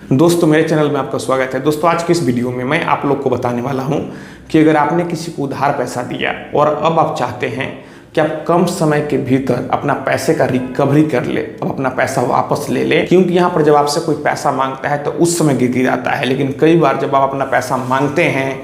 दोस्तों मेरे चैनल में आपका स्वागत है। दोस्तों आज की इस वीडियो में मैं आप लोग को बताने वाला हूं कि अगर आपने किसी को उधार पैसा दिया और अब आप चाहते हैं कि आप कम समय के भीतर अपना पैसे का रिकवरी कर ले, अब अपना पैसा वापस ले ले। क्योंकि यहाँ पर जब आपसे कोई पैसा मांगता है तो उस समय गिड़गिड़ाता है, लेकिन कई बार जब आप अपना पैसा मांगते हैं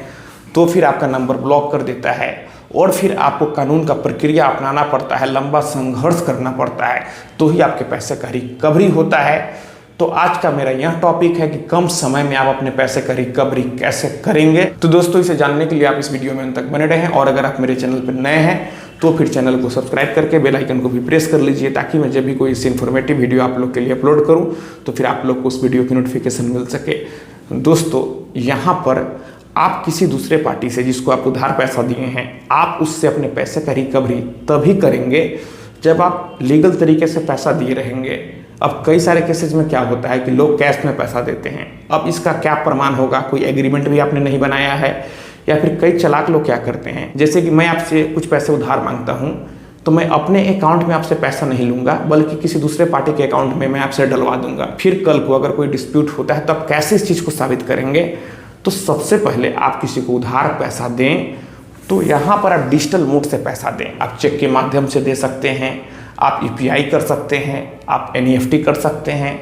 तो फिर आपका नंबर ब्लॉक कर देता है और फिर आपको कानून का प्रक्रिया अपनाना पड़ता है, लंबा संघर्ष करना पड़ता है, तो ही आपके पैसे का रिकवरी होता है। तो आज का मेरा यह टॉपिक है कि कम समय में आप अपने पैसे का रिकवरी कैसे करेंगे। तो दोस्तों इसे जानने के लिए आप इस वीडियो में अंत तक बने रहें और अगर आप मेरे चैनल पर नए हैं तो फिर चैनल को सब्सक्राइब करके बेल आइकन को भी प्रेस कर लीजिए, ताकि मैं जब भी कोई इस इन्फॉर्मेटिव वीडियो आप लोग के लिए अपलोड करूं तो फिर आप लोग को उस वीडियो की नोटिफिकेशन मिल सके। दोस्तों यहाँ पर आप किसी दूसरे पार्टी से जिसको आप उधार पैसा दिए हैं, आप उससे अपने पैसे का रिकवरी तभी करेंगे जब आप लीगल तरीके से पैसा दिए रहेंगे। अब कई सारे केसेस में क्या होता है कि लोग कैश में पैसा देते हैं। अब इसका क्या प्रमाण होगा, कोई एग्रीमेंट भी आपने नहीं बनाया है, या फिर कई चालाक लोग क्या करते हैं, जैसे कि मैं आपसे कुछ पैसे उधार मांगता हूं तो मैं अपने अकाउंट में आपसे पैसा नहीं लूंगा, बल्कि किसी दूसरे पार्टी के अकाउंट में मैं आपसे डलवा दूंगा। फिर कल को अगर कोई डिस्प्यूट होता है तो आप कैसे इस चीज़ को साबित करेंगे। तो सबसे पहले आप किसी को उधार पैसा दें तो यहाँ पर आप डिजिटल मोड से पैसा दें। आप चेक के माध्यम से दे सकते हैं, आप यूपीआई कर सकते हैं, आप एनईएफटी कर सकते हैं।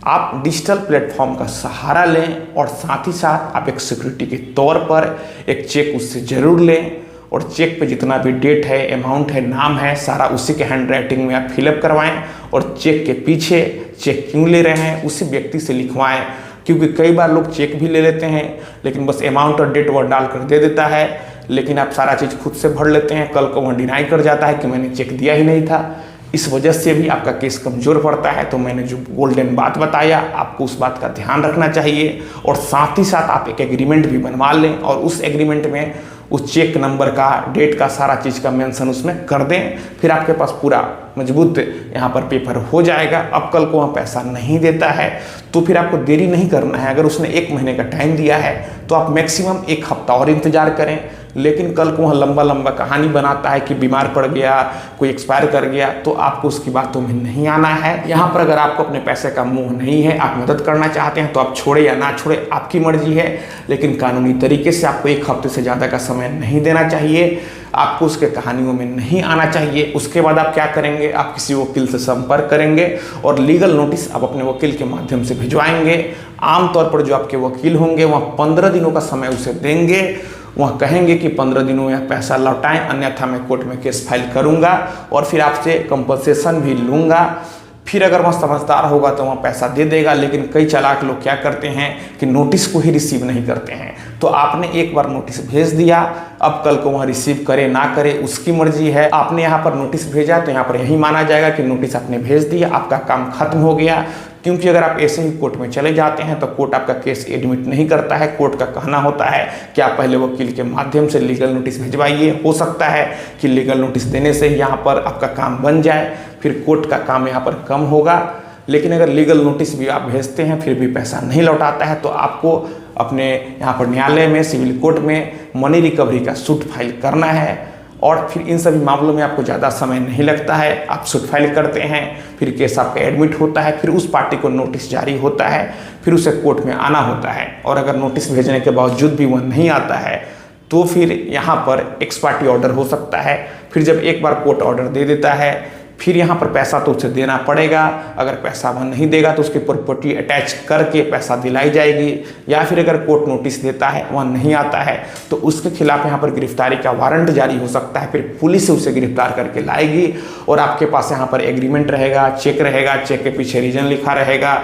आप डिजिटल प्लेटफॉर्म का सहारा लें और साथ ही साथ आप एक सिक्योरिटी के तौर पर एक चेक उससे ज़रूर लें और चेक पे जितना भी डेट है, अमाउंट है, नाम है, सारा उसी के हैंड राइटिंग में आप फिलअप करवाएं और चेक के पीछे चेक क्यों ले रहे हैं उसी व्यक्ति से लिखवाएं। क्योंकि कई बार लोग चेक भी ले लेते हैं लेकिन बस अमाउंट और डेट वह डाल कर दे देता है, लेकिन आप सारा चीज़ खुद से भर लेते हैं, कल को वह डिनाई कर जाता है कि मैंने चेक दिया ही नहीं था। इस वजह से भी आपका केस कमज़ोर पड़ता है। तो मैंने जो गोल्डन बात बताया आपको उस बात का ध्यान रखना चाहिए और साथ ही साथ आप एक एग्रीमेंट भी बनवा लें और उस एग्रीमेंट में उस चेक नंबर का, डेट का, सारा चीज़ का मेंशन उसमें कर दें। फिर आपके पास पूरा मजबूत यहाँ पर पेपर हो जाएगा। अब कल को वहाँ पैसा नहीं देता है तो फिर आपको देरी नहीं करना है। अगर उसने 1 महीने का टाइम दिया है तो आप मैक्सिमम 1 हफ्ता और इंतजार करें, लेकिन कल को वहाँ लंबा लंबा कहानी बनाता है कि बीमार पड़ गया, कोई एक्सपायर कर गया, तो आपको उसकी बातों में नहीं आना है। यहाँ पर अगर आपको अपने पैसे का मोह नहीं है, आप मदद करना चाहते हैं तो आप छोड़े या ना छोड़े आपकी मर्जी है, लेकिन कानूनी तरीके से आपको 1 हफ्ते से ज़्यादा का समय नहीं देना चाहिए। आपको उसके कहानियों में नहीं आना चाहिए। उसके बाद आप क्या करेंगे, आप किसी वकील से संपर्क करेंगे और लीगल नोटिस आप अपने वकील के माध्यम से भिजवाएंगे। आमतौर पर जो आपके वकील होंगे वह 15 दिनों का समय उसे देंगे। वह कहेंगे कि 15 दिनों में पैसा लौटाएं, अन्यथा मैं कोर्ट में केस फाइल करूंगा और फिर आपसे कंपनसेशन भी लूंगा। फिर अगर वह समझदार होगा तो वह पैसा दे देगा। लेकिन कई चालाक लोग क्या करते हैं कि नोटिस को ही रिसीव नहीं करते हैं। तो आपने एक बार नोटिस भेज दिया, अब कल को वह रिसीव करे ना करे उसकी मर्जी है। आपने यहाँ पर नोटिस भेजा तो यहाँ पर यही माना जाएगा कि नोटिस आपने भेज दिया, आपका काम खत्म हो गया। क्योंकि अगर आप ऐसे ही कोर्ट में चले जाते हैं तो कोर्ट आपका केस एडमिट नहीं करता है। कोर्ट का कहना होता है कि आप पहले वकील के माध्यम से लीगल नोटिस भिजवाइए। हो सकता है कि लीगल नोटिस देने से यहाँ पर आपका काम बन जाए, फिर कोर्ट का काम यहाँ पर कम होगा। लेकिन अगर लीगल नोटिस भी आप भेजते हैं फिर भी पैसा नहीं लौटाता है तो आपको अपने यहाँ पर न्यायालय में, सिविल कोर्ट में मनी रिकवरी का सूट फाइल करना है। और फिर इन सभी मामलों में आपको ज़्यादा समय नहीं लगता है। आप सूट फाइल करते हैं, फिर केस आपका एडमिट होता है, फिर उस पार्टी को नोटिस जारी होता है, फिर उसे कोर्ट में आना होता है। और अगर नोटिस भेजने के बावजूद भी वह नहीं आता है तो फिर यहाँ पर एक्स पार्टी ऑर्डर हो सकता है। फिर जब एक बार कोर्ट ऑर्डर दे देता है फिर यहाँ पर पैसा तो उसे देना पड़ेगा। अगर पैसा वह नहीं देगा तो उसकी प्रॉपर्टी अटैच करके पैसा दिलाई जाएगी, या फिर अगर कोर्ट नोटिस देता है वह नहीं आता है तो उसके खिलाफ यहाँ पर गिरफ्तारी का वारंट जारी हो सकता है। फिर पुलिस उसे गिरफ्तार करके लाएगी और आपके पास यहाँ पर एग्रीमेंट रहेगा, चेक रहेगा, चेक के पीछे रीजन लिखा रहेगा।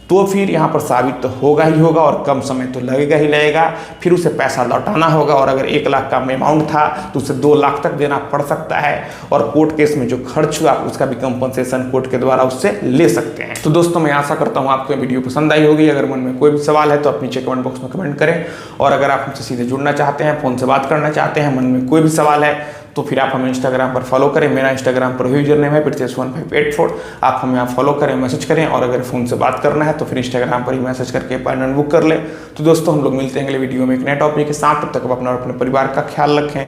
तो फिर यहाँ पर साबित तो होगा ही होगा और कम समय तो लगेगा ही लगेगा। फिर उसे पैसा लौटाना होगा और अगर 1 लाख का अमाउंट था तो उसे 2 लाख तक देना पड़ सकता है। और कोर्ट केस में जो खर्च हुआ उसका भी कंपनसेशन कोर्ट के द्वारा उससे ले सकते हैं। तो दोस्तों मैं आशा करता हूँ आपको वीडियो पसंद आई होगी। अगर मन में कोई भी सवाल है तो आप नीचे कमेंट बॉक्स में कमेंट करें। और अगर आप हमसे सीधे जुड़ना चाहते हैं, फ़ोन से बात करना चाहते हैं, मन में कोई भी सवाल है तो फिर आप हमें इंस्टाग्राम पर फॉलो करें। मेरा इंस्टाग्राम पर यूजर नेम है Pritesh1584। आप हमें यहाँ फॉलो करें, मैसेज करें। और अगर फ़ोन से बात करना है तो फिर इंस्टाग्राम पर ही मैसेज करके अपॉइंटमेंट बुक कर लें। तो दोस्तों हम लोग मिलते हैं अगले वीडियो में एक नए टॉपिक के साथ। तब तक आप अपना और अपने परिवार का ख्याल रखें।